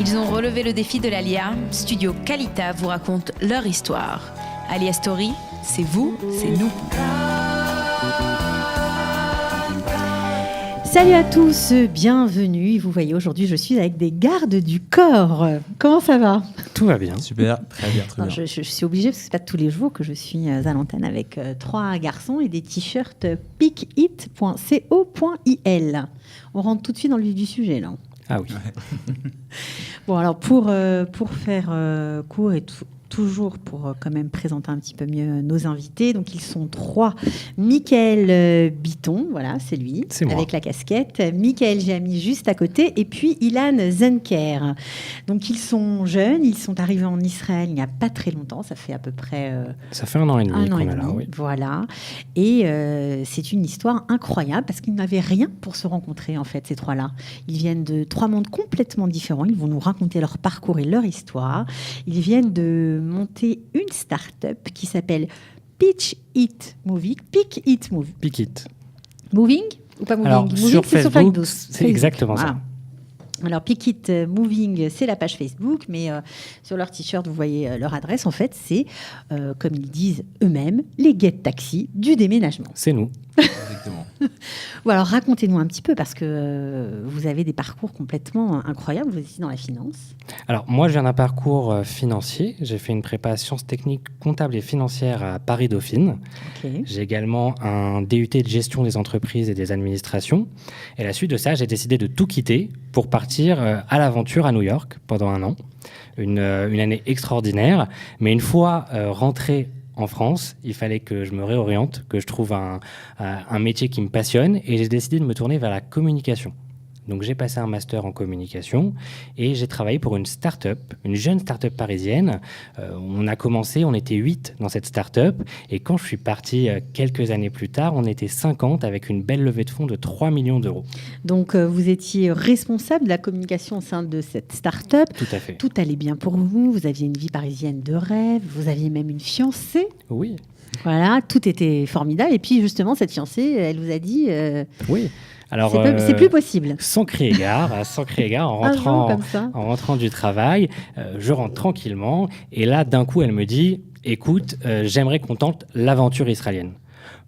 Ils ont relevé le défi de l'Alia. Studio Kalita vous raconte leur histoire. Alia Story, c'est vous, c'est nous. Salut à tous, bienvenue. Vous voyez, aujourd'hui, je suis avec des gardes du corps. Comment ça va ? Tout va bien. Super, très bien, très bien. Je suis obligée, parce que ce n'est pas tous les jours que je suis à l'antenne avec 3 garçons et des t-shirts pickit.co.il. On rentre tout de suite dans le vif du sujet, là. Ah oui. Bon, alors pour faire court et toujours pour quand même présenter un petit peu mieux nos invités. Donc, ils sont 3. Mickaël Biton, voilà, c'est lui, avec la casquette. Mickaël Jamy, juste à côté. Et puis, Ilan Zenker. Donc, ils sont jeunes. Ils sont arrivés en Israël il n'y a pas très longtemps. Ça fait à peu près... ça fait 1 an et demi qu'on est là, oui. Voilà. Et c'est une histoire incroyable parce qu'ils n'avaient rien pour se rencontrer, en fait, ces 3-là. Ils viennent de 3 mondes complètement différents. Ils vont nous raconter leur parcours et leur histoire. Ils viennent de monter une start-up qui s'appelle Pick It Moving. Moving ou pas moving? Alors, moving, sur Facebook, c'est exactement ça. Alors, Pick It Moving, c'est la page Facebook, mais sur leur t-shirt, vous voyez leur adresse. En fait, c'est, comme ils disent eux-mêmes, les Get Taxi du déménagement. C'est nous. Exactement. Bon, alors, racontez-nous un petit peu, parce que vous avez des parcours complètement incroyables. Vous étiez dans la finance. Alors, moi, je viens d'un parcours financier. J'ai fait une prépa sciences techniques comptables et financières à Paris-Dauphine. Okay. J'ai également un DUT de gestion des entreprises et des administrations. Et à la suite de ça, j'ai décidé de tout quitter pour partir à l'aventure à New York pendant 1 an. Une année extraordinaire. Mais une fois rentré en France, il fallait que je me réoriente, que je trouve un métier qui me passionne, et j'ai décidé de me tourner vers la communication. Donc j'ai passé un master en communication et j'ai travaillé pour une start-up, une jeune start-up parisienne. On a commencé, on était 8 dans cette start-up, et quand je suis parti quelques années plus tard, on était 50 avec une belle levée de fonds de 3 millions d'euros. Donc vous étiez responsable de la communication au sein de cette start-up. Tout à fait. Tout allait bien pour vous, vous aviez une vie parisienne de rêve, vous aviez même une fiancée. Oui. Voilà, tout était formidable. Et puis justement, cette fiancée, elle vous a dit... Oui. Alors, c'est plus possible. Sans crier gare, en rentrant du travail, je rentre tranquillement. Et là, d'un coup, elle me dit, écoute, j'aimerais qu'on tente l'aventure israélienne.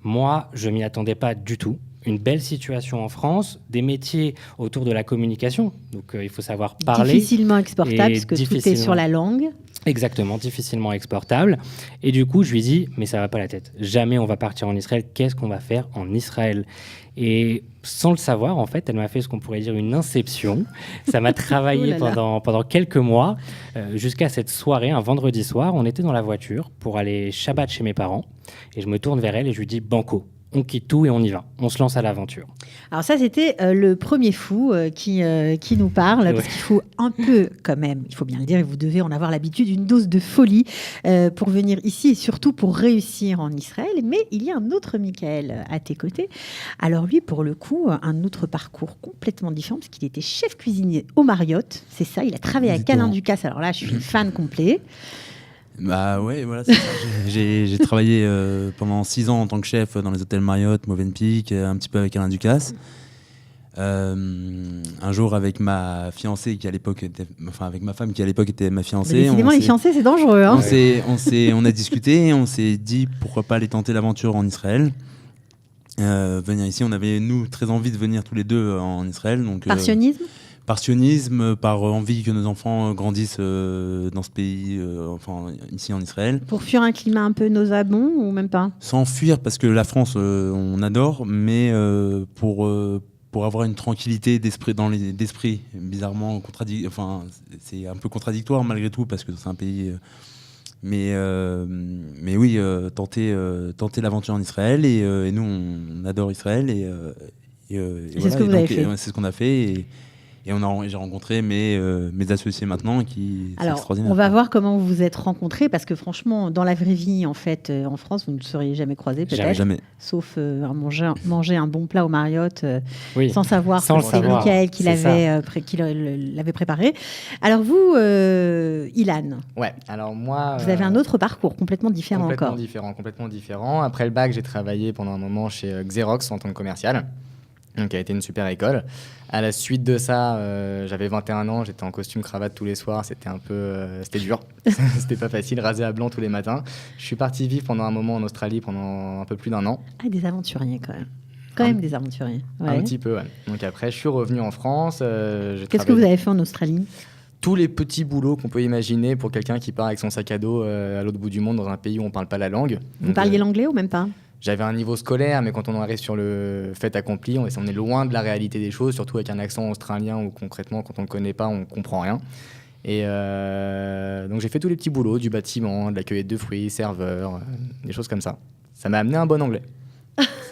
Moi, je m'y attendais pas du tout. Une belle situation en France, des métiers autour de la communication. Donc, il faut savoir parler. Difficilement exportable, parce que tout est sur la langue. Exactement, difficilement exportable. Et du coup, je lui dis, mais ça va pas la tête. Jamais on va partir en Israël. Qu'est-ce qu'on va faire en Israël ? Et sans le savoir, en fait, elle m'a fait ce qu'on pourrait dire une inception. Ça m'a travaillé pendant quelques mois, jusqu'à cette soirée, un vendredi soir. On était dans la voiture pour aller Shabbat chez mes parents. Et je me tourne vers elle et je lui dis, banco. On quitte tout et on y va. On se lance à l'aventure. Alors ça, c'était le premier fou qui nous parle, parce qu'il faut un peu quand même, il faut bien le dire, et vous devez en avoir l'habitude, une dose de folie pour venir ici et surtout pour réussir en Israël. Mais il y a un autre Mickaël à tes côtés. Alors lui, pour le coup, un autre parcours complètement différent, parce qu'il était chef cuisinier au Marriott. C'est ça, il a travaillé à Alain Ducasse. Alors là, je suis fan complet. Bah ouais, voilà, c'est ça. J'ai travaillé pendant 6 ans en tant que chef dans les hôtels Marriott, Movenpick, un petit peu avec Alain Ducasse. Un jour avec ma fiancée qui à l'époque était, enfin avec ma femme qui à l'époque était ma fiancée. Décidément, les fiancés, c'est dangereux. Hein. On a discuté, on s'est dit pourquoi pas aller tenter l'aventure en Israël. Venir ici, on avait nous très envie de venir tous les deux en Israël. Donc, par sionisme, par envie que nos enfants grandissent dans ce pays, enfin ici en Israël. Pour fuir un climat un peu nauséabond ou même pas ? Sans fuir, parce que la France, on adore, mais pour avoir une tranquillité d'esprit, bizarrement c'est un peu contradictoire malgré tout, parce que c'est un pays... Mais oui, tenter l'aventure en Israël, et nous, on adore Israël, et c'est voilà, ce que vous avez fait. C'est ce qu'on a fait, Et j'ai rencontré mes associés maintenant, c'est Alors, extraordinaire. on va voir comment vous vous êtes rencontrés, parce que franchement, dans la vraie vie, en fait, en France, vous ne seriez jamais croisés, peut-être. Jamais. Sauf manger un bon plat au Marriott, Oui, sans savoir sans que le c'est savoir. Mickaël qui C'est l'avait préparé. Alors vous, Ilan, Ouais, alors moi... vous avez un autre parcours complètement différent encore. Complètement différent. Après le bac, j'ai travaillé pendant un moment chez Xerox en tant que commercial, donc qui a été une super école. À la suite de ça, j'avais 21 ans, j'étais en costume cravate tous les soirs, c'était un peu... c'était dur, c'était pas facile, rasé à blanc tous les matins. Je suis parti vivre pendant un moment en Australie pendant un peu plus d'1 an. Ah, des aventuriers quand même. Quand même des aventuriers. Ouais. Un petit peu, ouais. Donc après, je suis revenu en France. Qu'est-ce que vous avez fait en Australie ? Tous les petits boulots qu'on peut imaginer pour quelqu'un qui part avec son sac à dos à l'autre bout du monde dans un pays où on ne parle pas la langue. Vous Donc, parliez l'anglais ou même pas ? J'avais un niveau scolaire, mais quand on arrive sur le fait accompli, on est loin de la réalité des choses, surtout avec un accent australien où concrètement, quand on ne le connaît pas, on ne comprend rien. Et donc j'ai fait tous les petits boulots, du bâtiment, de la cueillette de fruits, serveur, des choses comme ça. Ça m'a amené un bon anglais.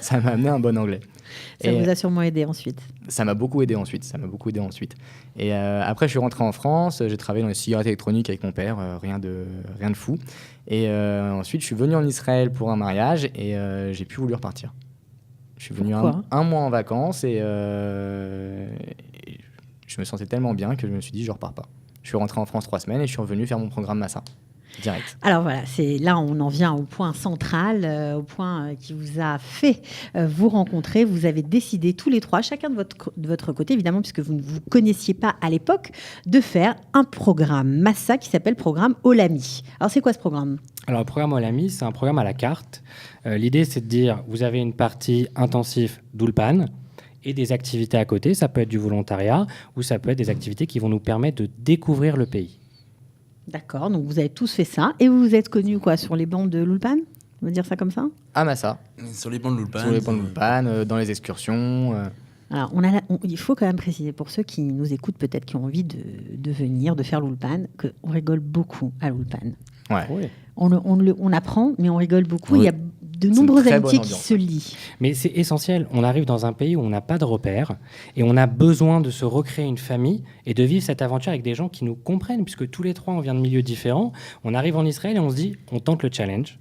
Ça Vous a sûrement aidé ensuite. Ça m'a beaucoup aidé ensuite. Et après, je suis rentré en France. J'ai travaillé dans les cigarettes électroniques avec mon père. Rien de fou. Et ensuite, je suis venu en Israël pour un mariage et j'ai plus voulu repartir. Je suis venu un mois en vacances et je me sentais tellement bien que je me suis dit, je repars pas. Je suis rentré en France 3 semaines et je suis revenu faire mon programme Massa. Direct. Alors voilà, là on en vient au point central, au point qui vous a fait vous rencontrer. Vous avez décidé tous les trois, chacun de votre côté évidemment, puisque vous ne vous connaissiez pas à l'époque, de faire un programme Massa qui s'appelle programme Olami. Alors c'est quoi ce programme ? Alors le programme Olami, c'est un programme à la carte. L'idée c'est de dire, vous avez une partie intensive d'Ulpan et des activités à côté. Ça peut être du volontariat ou ça peut être des activités qui vont nous permettre de découvrir le pays. D'accord, donc vous avez tous fait ça. Et vous vous êtes connus quoi, sur les bancs de l'Ulpan ? On va dire ça comme ça ? À Massa. Sur les bancs de l'Ulpan. Dans les excursions. Alors, il faut quand même préciser pour ceux qui nous écoutent, peut-être qui ont envie de venir, de faire l'Ulpan, qu'on rigole beaucoup à l'Ulpan. Ouais. Oui. On apprend, mais on rigole beaucoup. Oui. Il y a de nombreuses amitiés qui se lient. Mais c'est essentiel. On arrive dans un pays où on n'a pas de repères et on a besoin de se recréer une famille et de vivre cette aventure avec des gens qui nous comprennent, puisque tous les trois, on vient de milieux différents. On arrive en Israël et on se dit, on tente le challenge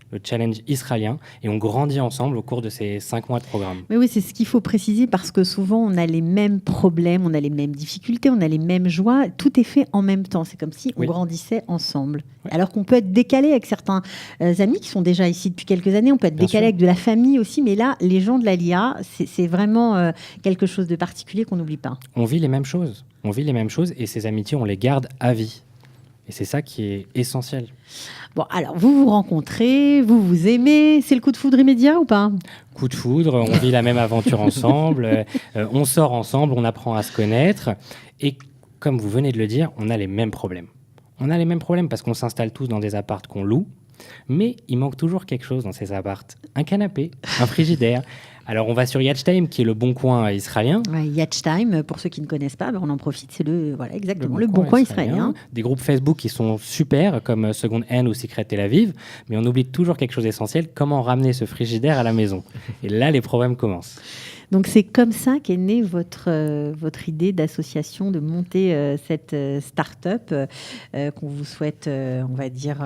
israélien, et on grandit ensemble au cours de ces 5 mois de programme. Mais oui, c'est ce qu'il faut préciser, parce que souvent, on a les mêmes problèmes, on a les mêmes difficultés, on a les mêmes joies. Tout est fait en même temps. C'est comme si on grandissait ensemble. Oui. Alors qu'on peut être décalé avec certains amis qui sont déjà ici depuis quelques années. On peut être décalé avec de la famille aussi. Mais là, les gens de l'Aliyah, c'est vraiment quelque chose de particulier qu'on n'oublie pas. On vit les mêmes choses. Et ces amitiés, on les garde à vie. Et c'est ça qui est essentiel. Bon, alors, vous vous rencontrez, vous vous aimez. C'est le coup de foudre immédiat ou pas ? Coup de foudre, on vit la même aventure ensemble, on sort ensemble, on apprend à se connaître. Et comme vous venez de le dire, on a les mêmes problèmes. On a les mêmes problèmes parce qu'on s'installe tous dans des apparts qu'on loue. Mais il manque toujours quelque chose dans ces apparts. Un canapé, un frigidaire. Alors, on va sur Yachtaim, qui est le bon coin israélien. Ouais, Yachtaim, pour ceux qui ne connaissent pas, on en profite, c'est le bon coin israélien. Des groupes Facebook qui sont super, comme Second Hand ou Secret Tel Aviv. Mais on oublie toujours quelque chose d'essentiel, comment ramener ce frigidaire à la maison. Et là, les problèmes commencent. Donc, c'est comme ça qu'est née votre idée d'association, de monter cette start-up qu'on vous souhaite, on va dire,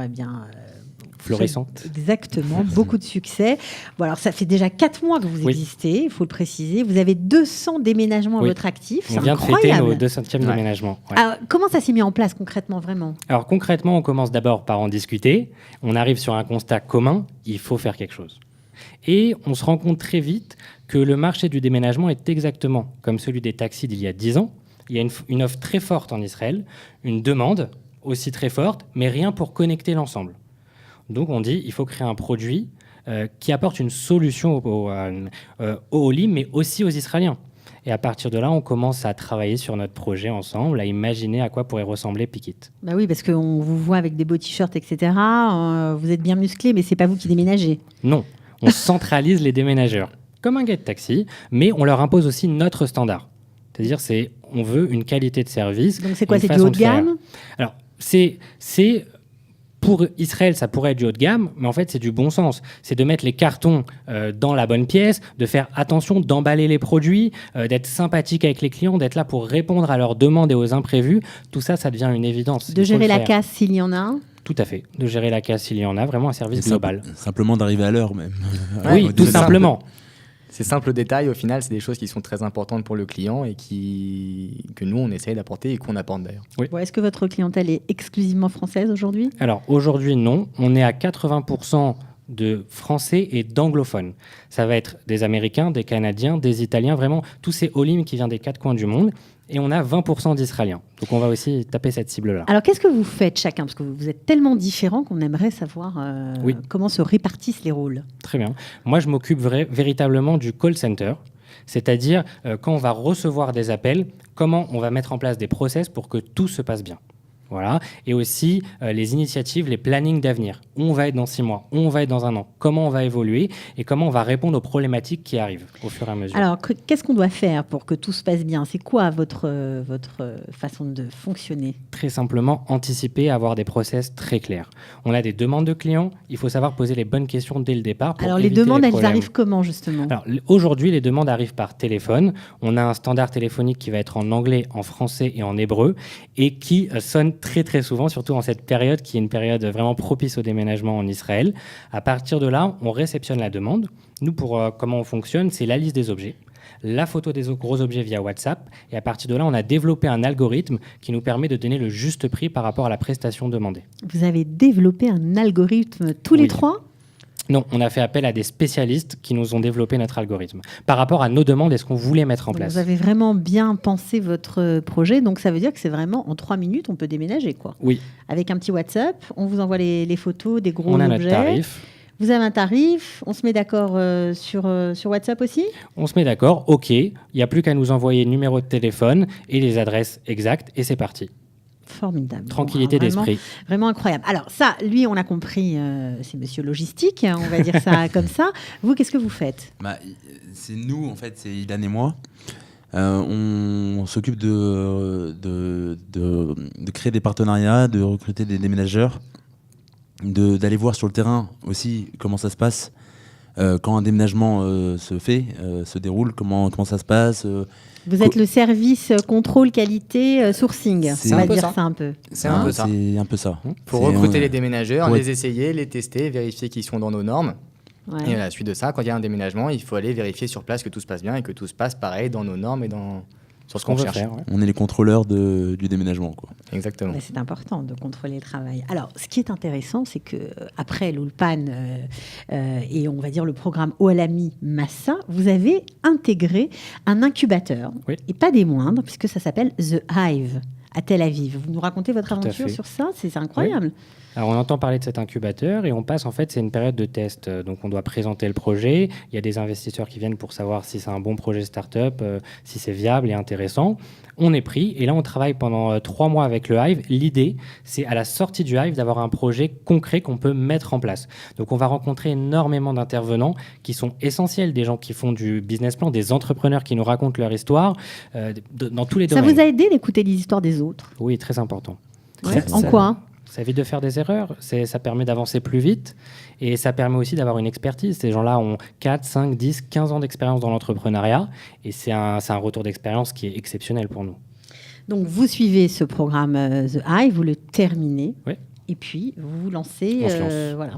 florissante. Exactement, beaucoup de succès. Bon, alors ça fait déjà 4 mois que vous existez, il faut le préciser. Vous avez 200 déménagements à votre actif, c'est incroyable. On vient de fêter nos 200e déménagements. Ouais. Alors, comment ça s'est mis en place concrètement, vraiment ? Alors concrètement, on commence d'abord par en discuter. On arrive sur un constat commun, il faut faire quelque chose. Et on se rend compte très vite que le marché du déménagement est exactement comme celui des taxis d'il y a 10 ans. Il y a une offre très forte en Israël, une demande aussi très forte, mais rien pour connecter l'ensemble. Donc on dit il faut créer un produit qui apporte une solution aux Olim, mais aussi aux Israéliens. Et à partir de là, on commence à travailler sur notre projet ensemble, à imaginer à quoi pourrait ressembler Pikit. Bah oui, parce qu'on vous voit avec des beaux t-shirts, etc. Vous êtes bien musclés, mais c'est pas vous qui déménagez. Non, on centralise les déménageurs, comme un guide taxi, mais on leur impose aussi notre standard. C'est-à-dire, on veut une qualité de service. Donc c'est quoi, c'est du haut de gamme ? Alors, c'est pour Israël, ça pourrait être du haut de gamme, mais en fait, c'est du bon sens. C'est de mettre les cartons dans la bonne pièce, de faire attention, d'emballer les produits, d'être sympathique avec les clients, d'être là pour répondre à leurs demandes et aux imprévus. Tout ça, ça devient une évidence. De gérer la casse s'il y en a un. Tout à fait. De gérer la casse s'il y en a, vraiment un service global. Simplement d'arriver à l'heure même. Oui, tout simplement. Ces simples détails, au final, c'est des choses qui sont très importantes pour le client et que nous, on essaye d'apporter et qu'on apporte d'ailleurs. Oui. Est-ce que votre clientèle est exclusivement française aujourd'hui ? Alors aujourd'hui, non. On est à 80% de Français et d'anglophones. Ça va être des Américains, des Canadiens, des Italiens, vraiment tous ces all-in qui viennent des 4 coins du monde. Et on a 20% d'Israéliens. Donc on va aussi taper cette cible-là. Alors qu'est-ce que vous faites chacun ? Parce que vous êtes tellement différents qu'on aimerait savoir comment se répartissent les rôles. Très bien. Moi, je m'occupe véritablement du call center. C'est-à-dire, quand on va recevoir des appels, comment on va mettre en place des process pour que tout se passe bien. Voilà. Et aussi les initiatives, les plannings d'avenir. Où on va être dans 6 mois, où on va être dans 1 an, comment on va évoluer et comment on va répondre aux problématiques qui arrivent au fur et à mesure. Alors, qu'est-ce qu'on doit faire pour que tout se passe bien ? C'est quoi votre façon de fonctionner ? Très simplement, anticiper, avoir des process très clairs. On a des demandes de clients, il faut savoir poser les bonnes questions dès le départ. Alors, les demandes, elles arrivent comment, justement ? Alors, aujourd'hui, les demandes arrivent par téléphone. On a un standard téléphonique qui va être en anglais, en français et en hébreu et qui sonne très très souvent, surtout en cette période qui est une période vraiment propice au déménagement en Israël. À partir de là, on réceptionne la demande. Nous, comment on fonctionne, c'est la liste des objets, la photo des gros objets via WhatsApp, et à partir de là, on a développé un algorithme qui nous permet de donner le juste prix par rapport à la prestation demandée. Vous avez développé un algorithme tous les 3 ? Non, on a fait appel à des spécialistes qui nous ont développé notre algorithme par rapport à nos demandes et ce qu'on voulait mettre en place. Vous avez vraiment bien pensé votre projet, donc ça veut dire que c'est vraiment en 3 minutes, on peut déménager, quoi. Oui. Avec un petit WhatsApp, on vous envoie les photos des gros objets. On a notre tarif. Vous avez un tarif, on se met d'accord sur WhatsApp aussi ? On se met d'accord, ok, il n'y a plus qu'à nous envoyer le numéro de téléphone et les adresses exactes et c'est parti. Formidable. Tranquillité d'esprit. Vraiment incroyable. Alors ça, lui, on l'a compris, c'est monsieur logistique, on va dire ça comme ça. Vous, qu'est-ce que vous faites ? C'est nous, en fait, c'est Ilan et moi. On s'occupe de créer des partenariats, de recruter des déménageurs, d'aller voir sur le terrain aussi comment ça se passe. Quand un déménagement se déroule, comment ça se passe. Vous êtes le service contrôle qualité sourcing, on va dire ça un peu. C'est un peu ça. C'est un peu ça. Pour recruter les déménageurs, les essayer, les tester, vérifier qu'ils sont dans nos normes. Ouais. Et à la suite de ça, quand il y a un déménagement, il faut aller vérifier sur place que tout se passe bien et que tout se passe pareil dans nos normes et sur ce qu'on cherche. Faire, ouais. On est les contrôleurs du déménagement, quoi. Exactement. Mais c'est important de contrôler le travail. Alors, ce qui est intéressant, c'est que après l'Ulpan et on va dire le programme Oalami Massa, vous avez intégré un incubateur, oui. Et pas des moindres, puisque ça s'appelle The Hive à Tel Aviv. Vous nous racontez votre Tout à aventure fait. sur ça ? C'est incroyable. Oui. Alors, on entend parler de cet incubateur et on passe, en fait, c'est une période de test. Donc, on doit présenter le projet. Il y a des investisseurs qui viennent pour savoir si c'est un bon projet start-up, si c'est viable et intéressant. On est pris et là, on travaille pendant 3 mois avec le Hive. L'idée, c'est à la sortie du Hive d'avoir un projet concret qu'on peut mettre en place. Donc, on va rencontrer énormément d'intervenants qui sont essentiels, des gens qui font du business plan, des entrepreneurs qui nous racontent leur histoire dans tous les domaines. Ça vous a aidé d'écouter les histoires des autres ? Oui, très important. Ouais. En quoi ? Ça évite de faire des erreurs, ça permet d'avancer plus vite et ça permet aussi d'avoir une expertise. Ces gens-là ont 4, 5, 10, 15 ans d'expérience dans l'entrepreneuriat et c'est un retour d'expérience qui est exceptionnel pour nous. Donc, vous suivez ce programme The Hive, vous le terminez, Oui. Et puis vous vous lancez. On se lance. Voilà.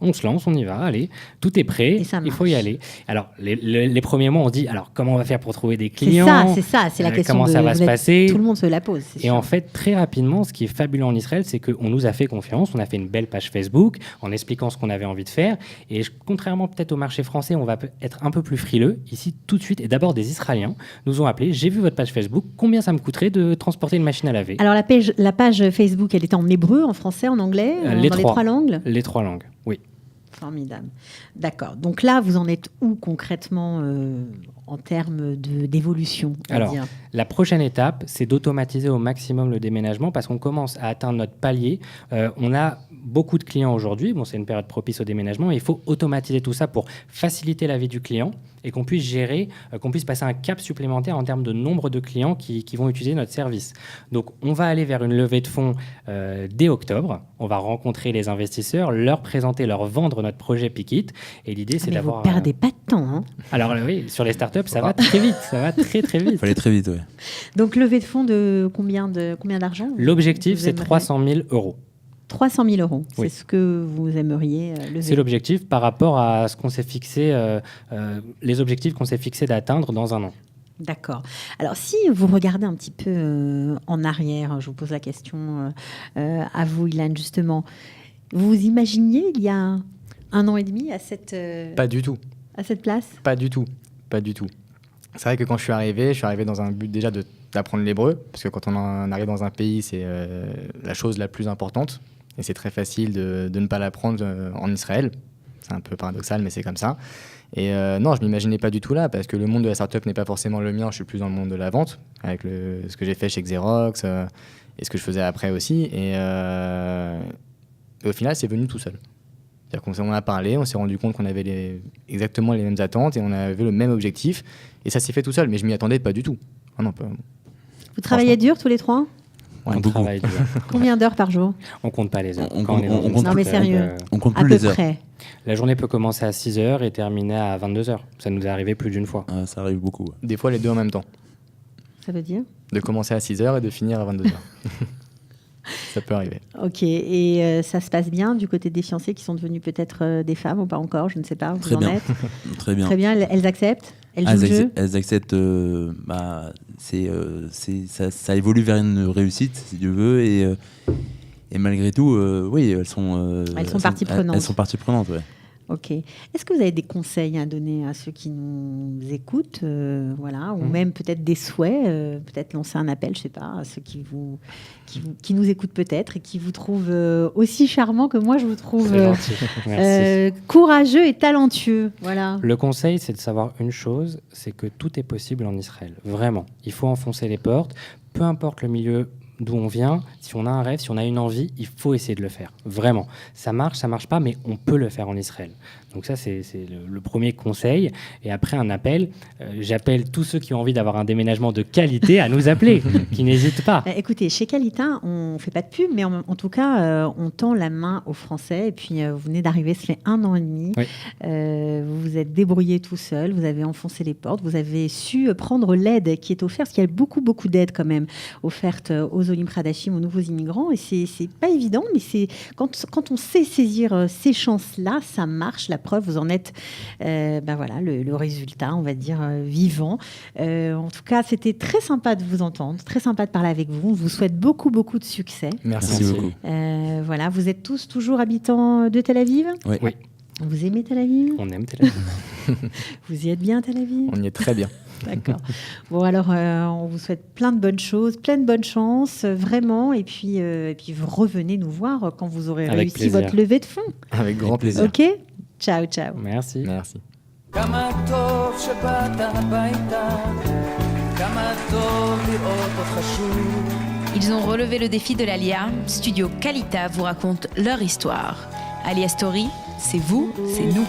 On se lance, on y va, allez, tout est prêt, Et ça il faut y marche. aller. Alors, les premiers mois, on se dit, alors, comment on va faire pour trouver des clients ? C'est la question. Comment ça va se passer ? Tout le monde se la pose. Et en fait, très rapidement, ce qui est fabuleux en Israël, c'est qu'on nous a fait confiance. On a fait une belle page Facebook en expliquant ce qu'on avait envie de faire. Et contrairement peut-être au marché français, on va être un peu plus frileux. Ici, tout de suite, et d'abord des Israéliens nous ont appelés. J'ai vu votre page Facebook. Combien ça me coûterait de transporter une machine à laver ? Alors la page Facebook, elle était en hébreu, en français, en anglais, les dans les 3 langues. Les 3 langues, oui. Formidable. D'accord. Donc là, vous en êtes où concrètement en termes d'évolution, on va Alors, dire ? La prochaine étape, c'est d'automatiser au maximum le déménagement parce qu'on commence à atteindre notre palier. On a beaucoup de clients aujourd'hui. Bon, c'est une période propice au déménagement. Mais il faut automatiser tout ça pour faciliter la vie du client et qu'on puisse gérer, qu'on puisse passer un cap supplémentaire en termes de nombre de clients qui vont utiliser notre service. Donc, on va aller vers une levée de fonds dès octobre. On va rencontrer les investisseurs, leur présenter, leur vendre notre projet Pickit. Et l'idée, c'est d'avoir... Vous perdez pas de temps. Hein. Alors oui, sur les startups, ça va très vite. Ça va très, très vite. Il fallait très vite, oui. Donc, levée de fonds de combien d'argent? L'objectif, c'est 300 000 euros. 300 000 euros, Oui. c'est ce que vous aimeriez lever. C'est l'objectif par rapport à ce qu'on s'est fixé, les objectifs qu'on s'est fixés d'atteindre dans un an. D'accord. Alors, si vous regardez un petit peu en arrière, je vous pose la question à vous, Ilan, justement, vous imaginiez il y a 1 an et demi à cette Pas du tout. à cette place? Pas du tout. Pas du tout. C'est vrai que quand je suis arrivé dans un but déjà d'apprendre l'hébreu, parce que quand on arrive dans un pays, c'est la chose la plus importante. Et c'est très facile de ne pas l'apprendre en Israël. C'est un peu paradoxal, mais c'est comme ça. Et non, je ne m'imaginais pas du tout là, parce que le monde de la startup n'est pas forcément le mien. Je suis plus dans le monde de la vente, avec ce que j'ai fait chez Xerox et ce que je faisais après aussi. Et au final, c'est venu tout seul. C'est-à-dire qu'on a parlé, on s'est rendu compte qu'on avait exactement les mêmes attentes et on avait le même objectif. Et ça s'est fait tout seul, mais je ne m'y attendais pas du tout. Ah non, Vous travaillez dur tous les trois? On beaucoup. travaille dur. Combien d'heures par jour? On compte pas les heures. On Quand compte- est dans on une compte- Non, mais startup, sérieux. On compte À plus peu les heures. près. la journée peut commencer à 6 heures et terminer à 22 heures. Ça nous est arrivé plus d'une fois. Ah, ça arrive beaucoup. Ouais. Des fois, les deux en même temps. Ça veut dire? De commencer à 6h et de finir à 22h. Ça peut arriver. Ok. Et ça se passe bien du côté des fiancés qui sont devenus peut-être des femmes ou pas encore? Je ne sais pas. Vous Très en bien. êtes? Très bien. Très bien. Elles acceptent? Elles Ah, jouent le jeu? elles acceptent. Ça évolue vers une réussite, si Dieu veut. Et malgré tout, oui, elles sont partie prenante. Elles sont partie prenante, ouais. Ok. Est-ce que vous avez des conseils à donner à ceux qui nous écoutent, voilà, ou Mhm. même peut-être des souhaits, peut-être lancer un appel, je sais pas, à ceux qui nous écoutent peut-être et qui vous trouvent aussi charmant que moi je vous trouve C'est gentil. Merci. courageux et talentueux, voilà. Le conseil, c'est de savoir une chose, c'est que tout est possible en Israël. Vraiment. Il faut enfoncer les portes. Peu importe le milieu d'où on vient, si on a un rêve, si on a une envie, il faut essayer de le faire. Vraiment. Ça marche pas, mais on peut le faire en Israël. Donc ça, c'est le premier conseil. Et après, un appel. J'appelle tous ceux qui ont envie d'avoir un déménagement de qualité à nous appeler, qui n'hésitent pas. Écoutez, chez Qualita, on fait pas de pub, mais en tout cas, on tend la main aux Français. Et puis, vous venez d'arriver, ça fait 1 an et demi. Oui. Vous vous êtes débrouillé tout seul, vous avez enfoncé les portes, vous avez su prendre l'aide qui est offerte, parce qu'il y a beaucoup d'aides quand même offerte aux Olim Hadashim, aux nouveaux immigrants. Et c'est pas évident, mais c'est quand on sait saisir ces chances-là, ça marche. La preuve, vous en êtes voilà, le résultat, on va dire, vivant. En tout cas, c'était très sympa de vous entendre, très sympa de parler avec vous. On vous souhaite beaucoup de succès. Merci. Merci beaucoup. Voilà, vous êtes tous toujours habitants de Tel Aviv? Oui. Oui. Vous aimez Tel Aviv? On aime Tel Aviv. Vous y êtes bien, Tel Aviv? On y est très bien. D'accord. Bon, alors, on vous souhaite plein de bonnes choses, plein de bonne chance, vraiment. Et puis vous revenez nous voir quand vous aurez Avec réussi plaisir. votre levée de fonds. Avec grand plaisir. OK? Ciao. Merci. Merci. כמה טוב שבאת הביתה, כמה טוב לראות אותך שוב. Ils ont relevé le défi de l'Alia. Studio Kalita vous raconte leur histoire. Alia Story, c'est vous, c'est nous.